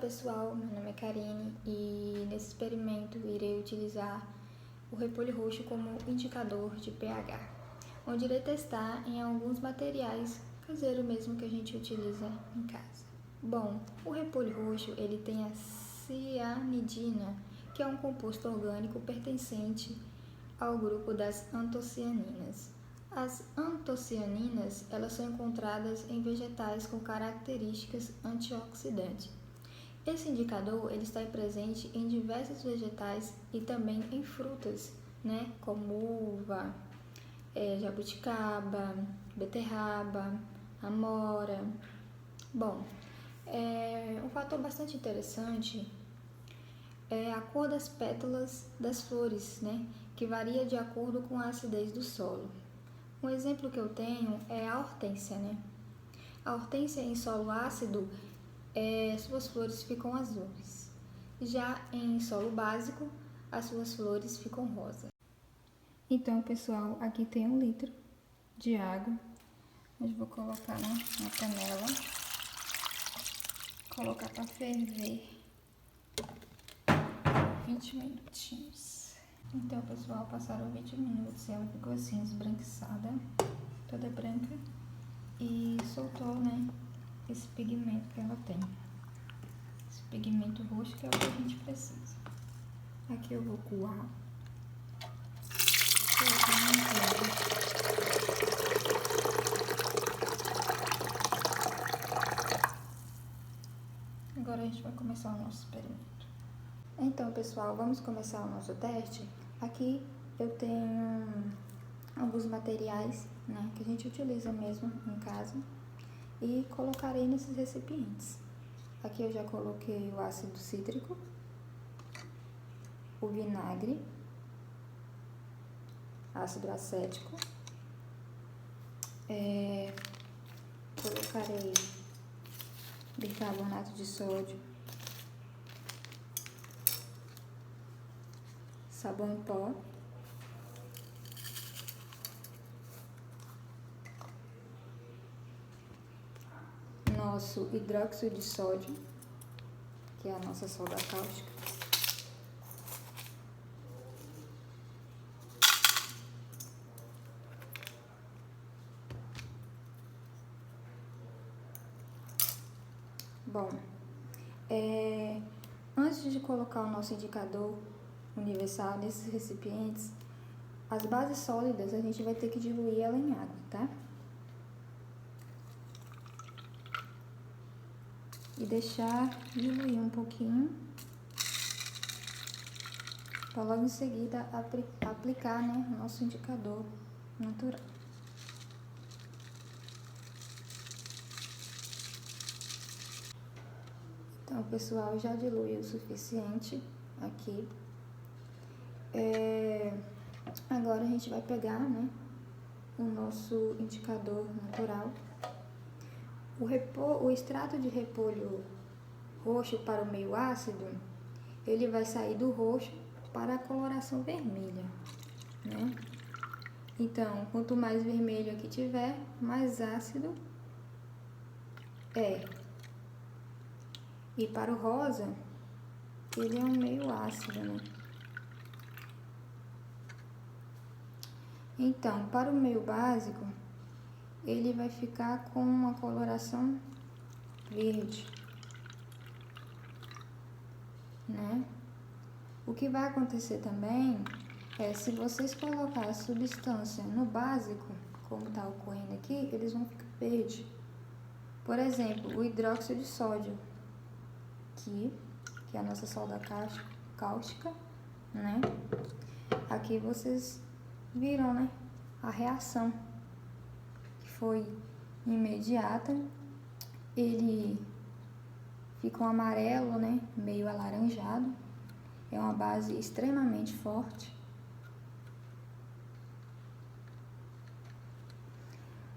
pessoal, meu nome é Karine e nesse experimento irei utilizar o repolho roxo como indicador de pH, onde irei testar em alguns materiais caseiros mesmo que a gente utiliza em casa. Bom, o repolho roxo ele tem a cianidina, que é um composto orgânico pertencente ao grupo das antocianinas. As antocianinas elas são encontradas em vegetais com características antioxidantes. Esse indicador ele está presente em diversos vegetais e também em frutas, como uva, jabuticaba, beterraba, amora. Bom, um fator bastante interessante é a cor das pétalas das flores, que varia de acordo com a acidez do solo. Um exemplo que eu tenho é a hortênsia, A hortênsia em solo ácido, suas flores ficam azuis. Já em solo básico, as suas flores ficam rosas. Então, pessoal, aqui tem 1 litro de água. Eu vou colocar na panela. Colocar para ferver 20 minutinhos. Então, pessoal, passaram 20 minutos e ela ficou assim, esbranquiçada, toda branca, e soltou, esse pigmento que ela tem. Esse pigmento roxo que é o que a gente precisa. Aqui eu vou coar. Agora a gente vai começar o nosso experimento. Então, pessoal, vamos começar o nosso teste. Aqui eu tenho alguns materiais, que a gente utiliza mesmo em casa e colocarei nesses recipientes. Aqui eu já coloquei o ácido cítrico, o vinagre, ácido acético, colocarei bicarbonato de sódio, sabão em pó, nosso hidróxido de sódio, que é a nossa soda cáustica, Bom, antes de colocar o nosso indicador universal nesses recipientes, as bases sólidas a gente vai ter que diluir ela em água, tá? E deixar diluir um pouquinho, para logo em seguida aplicar, o nosso indicador natural. Então, pessoal, já diluiu o suficiente aqui. Agora a gente vai pegar, o nosso indicador natural. O extrato de repolho roxo para o meio ácido, ele vai sair do roxo para a coloração vermelha, Então, quanto mais vermelho aqui tiver, mais ácido é. E para o rosa, ele é um meio ácido, Então, para o meio básico, ele vai ficar com uma coloração verde, O que vai acontecer também é, se vocês colocar a substância no básico, como está ocorrendo aqui, eles vão ficar verde. Por exemplo, o hidróxido de sódio, que é a nossa soda cáustica, Aqui vocês viram, a reação, que foi imediata. Ele fica um amarelo, meio alaranjado. É uma base extremamente forte.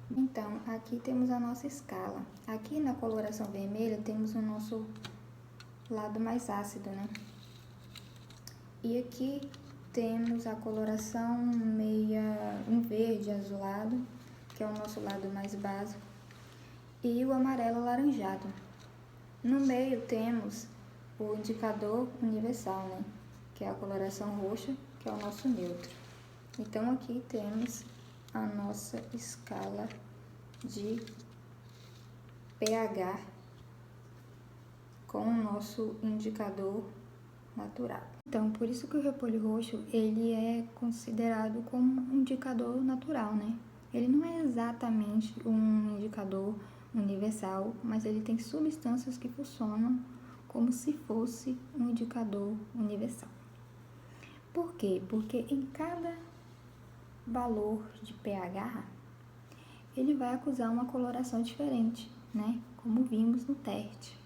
Então, aqui temos a nossa escala. Aqui na coloração vermelha temos o nosso lado mais ácido, E aqui temos a coloração em verde azulado, que é o nosso lado mais básico, e o amarelo alaranjado. No meio temos o indicador universal, né? Que é a coloração roxa, que é o nosso neutro. Então, aqui temos a nossa escala de pH com o nosso indicador natural. Então, por isso que o repolho roxo, ele é considerado como um indicador natural, né? Ele não é exatamente um indicador universal, mas ele tem substâncias que funcionam como se fosse um indicador universal. Por quê? Porque em cada valor de pH, ele vai acusar uma coloração diferente, né? Como vimos no teste.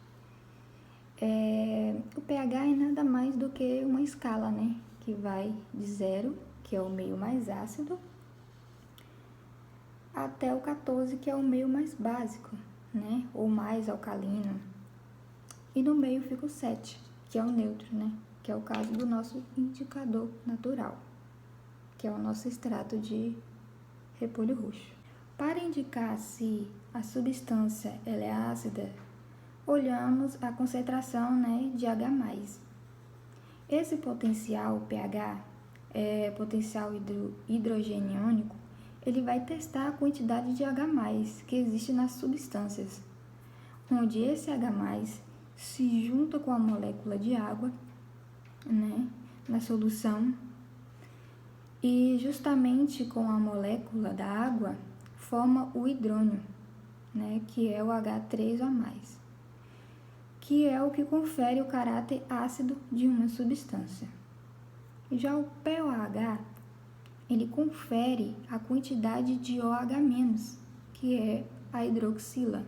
O pH é nada mais do que uma escala, né? Que vai de 0, que é o meio mais ácido, até o 14, que é o meio mais básico, né? Ou mais alcalino. E no meio fica o 7, que é o neutro, né? Que é o caso do nosso indicador natural, que é o nosso extrato de repolho roxo. Para indicar se a substância ela é ácida, olhamos a concentração, né, de H+. Esse potencial pH, potencial hidrogeniônico, ele vai testar a quantidade de H+, que existe nas substâncias, onde esse H+, se junta com a molécula de água, né, na solução, e justamente com a molécula da água, forma o hidrônio, né, que é o H3O+, que é o que confere o caráter ácido de uma substância. Já o pOH, ele confere a quantidade de OH-, que é a hidroxila,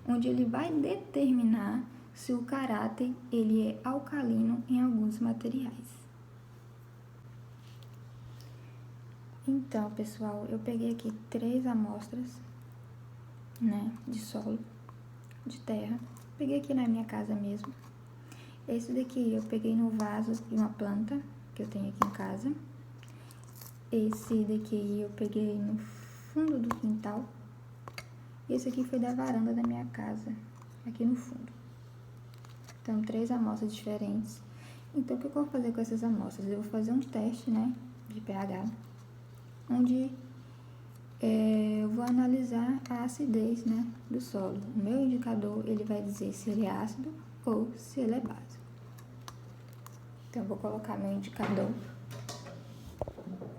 onde ele vai determinar se o caráter ele é alcalino em alguns materiais. Então, pessoal, eu peguei aqui 3 amostras, né, de solo, de terra. Peguei aqui na minha casa mesmo. Esse daqui eu peguei no vaso de uma planta que eu tenho aqui em casa. Esse daqui eu peguei no fundo do quintal. Esse aqui foi da varanda da minha casa, aqui no fundo. Então, 3 amostras diferentes. Então, o que eu vou fazer com essas amostras? Eu vou fazer um teste, né, de pH, onde eu vou analisar a acidez, né, do solo. O meu indicador, ele vai dizer se ele é ácido ou se ele é básico. Então, eu vou colocar meu indicador,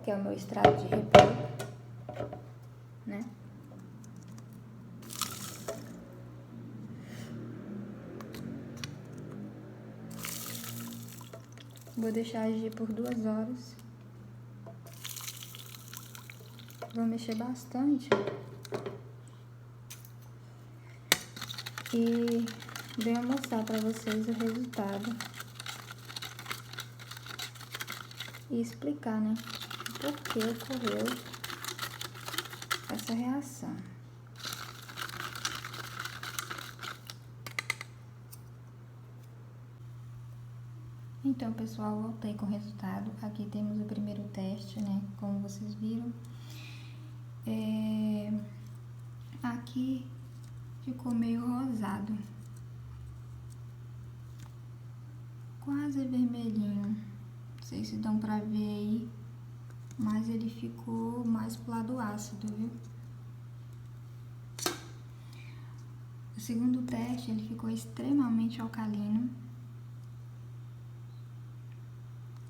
que é o meu extrato de repolho, né? Vou deixar agir por 2 horas. Vou mexer bastante. E venho mostrar para vocês o resultado. E explicar, né, por que ocorreu essa reação. Então, pessoal, voltei com o resultado. Aqui temos o primeiro teste, né, como vocês viram. Aqui ficou meio rosado, quase vermelhinho. Não sei se dão pra ver aí, mas ele ficou mais pro lado ácido, viu? O segundo teste, ele ficou extremamente alcalino.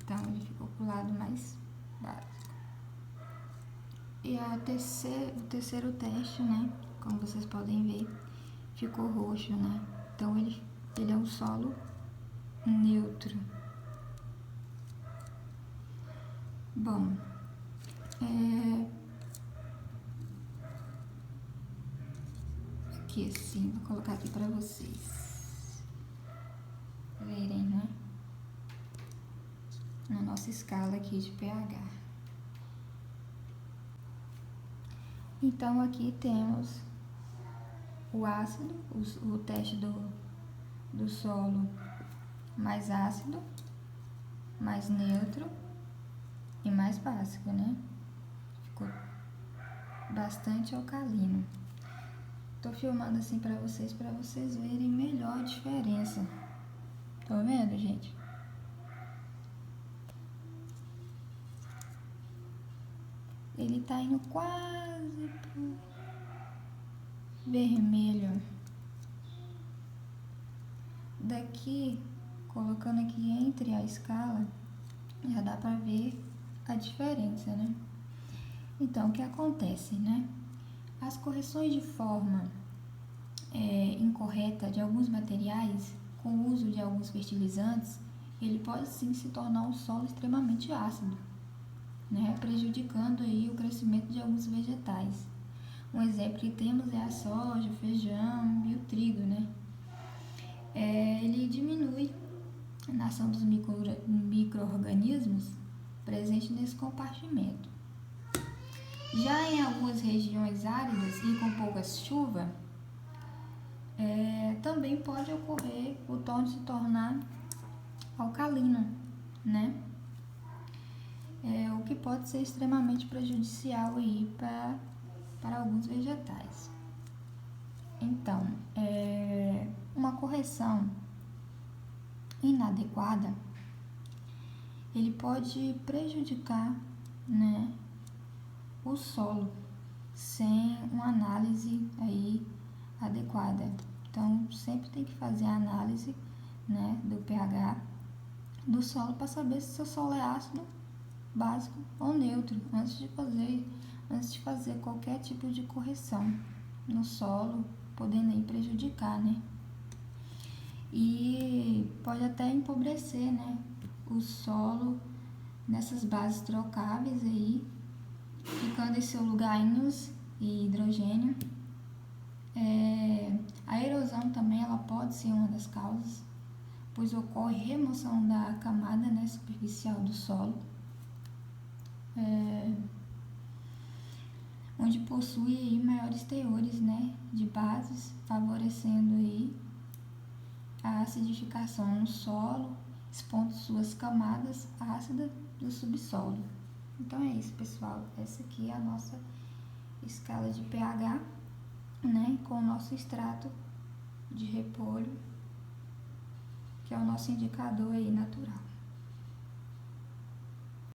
Então, ele ficou pro lado mais básico. E o terceiro teste, né, como vocês podem ver, ficou roxo, né? Então, ele é um solo neutro. Bom, aqui assim, vou colocar aqui para vocês verem, né? Na nossa escala aqui de pH. Então, aqui temos o ácido, o teste do solo mais ácido, mais neutro e mais básico, né? Ficou bastante alcalino. Tô filmando assim pra vocês verem melhor a diferença. Tá vendo, gente? Ele tá indo quase pro vermelho. Daqui, colocando aqui entre a escala, já dá pra ver a diferença, né? Então, o que acontece, né? As correções de forma incorreta de alguns materiais, com o uso de alguns fertilizantes, ele pode sim se tornar um solo extremamente ácido, né? Prejudicando aí o crescimento de alguns vegetais. Um exemplo que temos é a soja, o feijão e o trigo, né? Ele diminui a ação dos micro-organismos presentes nesse compartimento. Já em algumas regiões áridas e com pouca chuva, também pode ocorrer o tom se tornar alcalino, né? O que pode ser extremamente prejudicial aí para alguns vegetais. Então, uma correção inadequada, ele pode prejudicar, né, o solo sem uma análise aí adequada. Então, sempre tem que fazer a análise, né, do pH do solo para saber se seu solo é ácido, básico ou neutro, antes de fazer qualquer tipo de correção no solo, podendo aí prejudicar, né? E pode até empobrecer, né, o solo nessas bases trocáveis aí, ficando em seu lugar íons e hidrogênio. A erosão também ela pode ser uma das causas, pois ocorre remoção da camada, né, superficial do solo, onde possui aí maiores teores, né, de bases, favorecendo aí a acidificação no solo, expondo suas camadas ácidas do subsolo. Então é isso, pessoal. Essa aqui é a nossa escala de pH, né, com o nosso extrato de repolho, que é o nosso indicador aí natural.